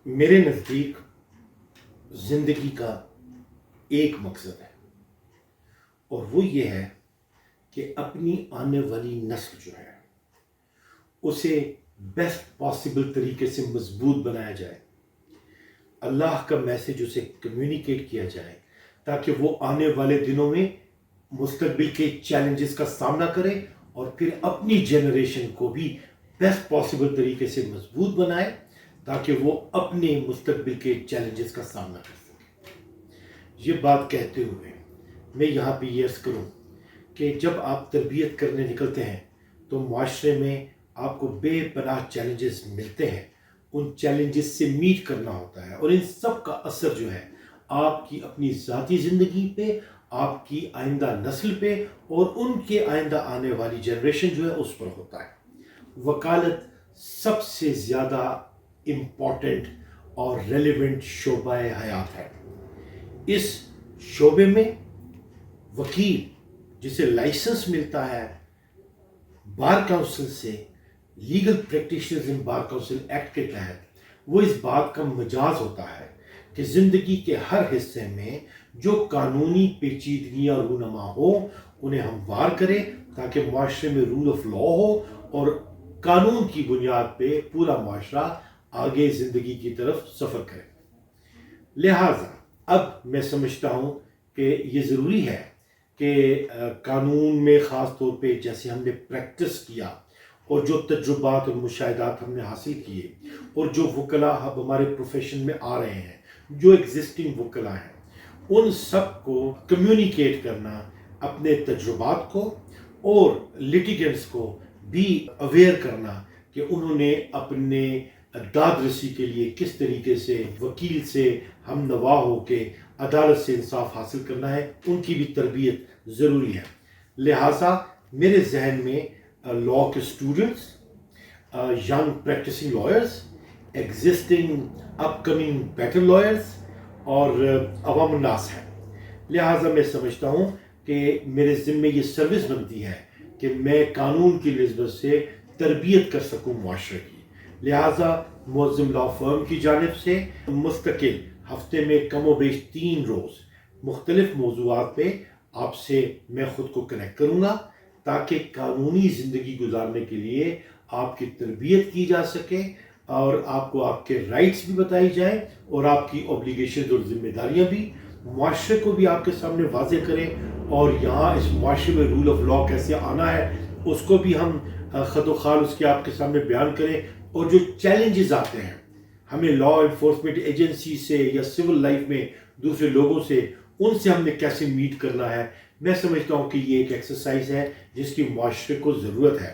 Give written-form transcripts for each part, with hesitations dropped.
میرے نزدیک زندگی کا ایک مقصد ہے اور وہ یہ ہے کہ اپنی آنے والی نسل جو ہے اسے بیسٹ پاسبل طریقے سے مضبوط بنایا جائے، اللہ کا میسج اسے کمیونیکیٹ کیا جائے تاکہ وہ آنے والے دنوں میں مستقبل کے چیلنجز کا سامنا کرے اور پھر اپنی جنریشن کو بھی بیسٹ پاسبل طریقے سے مضبوط بنائے تاکہ وہ اپنے مستقبل کے چیلنجز کا سامنا کر سکے۔ یہ بات کہتے ہوئے میں یہاں پہ یہ عرض کروں کہ جب آپ تربیت کرنے نکلتے ہیں تو معاشرے میں آپ کو بے پناہ چیلنجز ملتے ہیں، ان چیلنجز سے میٹ کرنا ہوتا ہے اور ان سب کا اثر جو ہے آپ کی اپنی ذاتی زندگی پہ، آپ کی آئندہ نسل پہ اور ان کے آئندہ آنے والی جنریشن جو ہے اس پر ہوتا ہے۔ وکالت سب سے زیادہ امپورٹنٹ اور ریلیونٹ شعبہ حیات ہے۔ اس شعبے میں وکیل جسے لائسنس ملتا ہے بار کونسل سے، لیگل پریکٹیشنرز ان بار کونسل ایکٹ کے تحت، وہ اس بات کا مجاز ہوتا ہے کہ زندگی کے ہر حصے میں جو قانونی پیچیدگیاں رونما ہو انہیں ہموار کرے تاکہ معاشرے میں رول آف لا ہو اور قانون کی بنیاد پہ پورا معاشرہ آگے زندگی کی طرف سفر کرے۔ لہٰذا اب میں سمجھتا ہوں کہ یہ ضروری ہے کہ قانون میں خاص طور پہ جیسے ہم نے پریکٹس کیا اور جو تجربات اور مشاہدات ہم نے حاصل کیے اور جو وکلاء اب ہمارے پروفیشن میں آ رہے ہیں، جو ایگزسٹنگ وکلاء ہیں، ان سب کو کمیونیکیٹ کرنا، اپنے تجربات کو اور لیٹیگنٹس کو بھی اویئر کرنا کہ انہوں نے اپنے داد رسی کے لیے کس طریقے سے وکیل سے ہم نوا ہو کے عدالت سے انصاف حاصل کرنا ہے، ان کی بھی تربیت ضروری ہے۔ لہٰذا میرے ذہن میں لاء کے students, young practising lawyers, existing upcoming better lawyers اور عوام الناس ہیں۔ لہٰذا میں سمجھتا ہوں کہ میرے ذمے یہ سروس بنتی ہے کہ میں قانون کی نسبت سے تربیت کر سکوں معاشرے کی۔ لہٰذا معظم لاء فرم کی جانب سے مستقل ہفتے میں کم و بیش 3 روز مختلف موضوعات پہ آپ سے میں خود کو کنیکٹ کروں گا تاکہ قانونی زندگی گزارنے کے لیے آپ کی تربیت کی جا سکے اور آپ کو آپ کے رائٹس بھی بتائی جائیں اور آپ کی اوبلیگیشنز اور ذمہ داریاں بھی، معاشرے کو بھی آپ کے سامنے واضح کریں اور یہاں اس معاشرے میں رول آف لاء کیسے آنا ہے اس کو بھی ہم خد و خال اس کے آپ کے سامنے بیان کریں، اور جو چیلنجز آتے ہیں ہمیں لاء انفورسمنٹ ایجنسی سے یا سول لائف میں دوسرے لوگوں سے، ان سے ہم نے کیسے میٹ کرنا ہے۔ میں سمجھتا ہوں کہ یہ ایک ایکسرسائز ہے جس کی معاشرے کو ضرورت ہے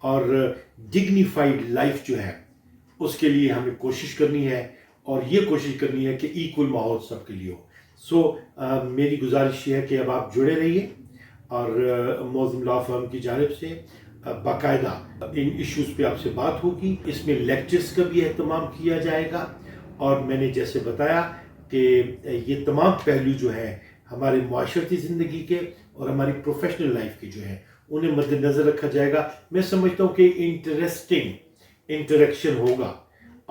اور ڈگنیفائڈ لائف جو ہے اس کے لیے ہمیں کوشش کرنی ہے اور یہ کوشش کرنی ہے کہ ایکول ماحول سب کے لیے ہو۔ میری گزارش یہ ہے کہ اب آپ جڑے رہیے اور معظم لاء فرم کی جانب سے باقاعدہ ان ایشوز پہ آپ سے بات ہوگی۔ اس میں لیکچرز کا بھی اہتمام کیا جائے گا اور میں نے جیسے بتایا کہ یہ تمام پہلو جو ہیں ہمارے معاشرتی زندگی کے اور ہماری پروفیشنل لائف کے جو ہیں انہیں مد نظر رکھا جائے گا۔ میں سمجھتا ہوں کہ انٹرسٹنگ انٹریکشن ہوگا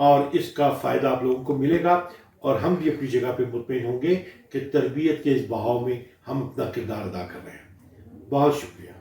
اور اس کا فائدہ آپ لوگوں کو ملے گا اور ہم بھی اپنی جگہ پہ مطمئن ہوں گے کہ تربیت کے اس بہاؤ میں ہم اپنا کردار ادا کر رہے ہیں۔ بہت شکریہ۔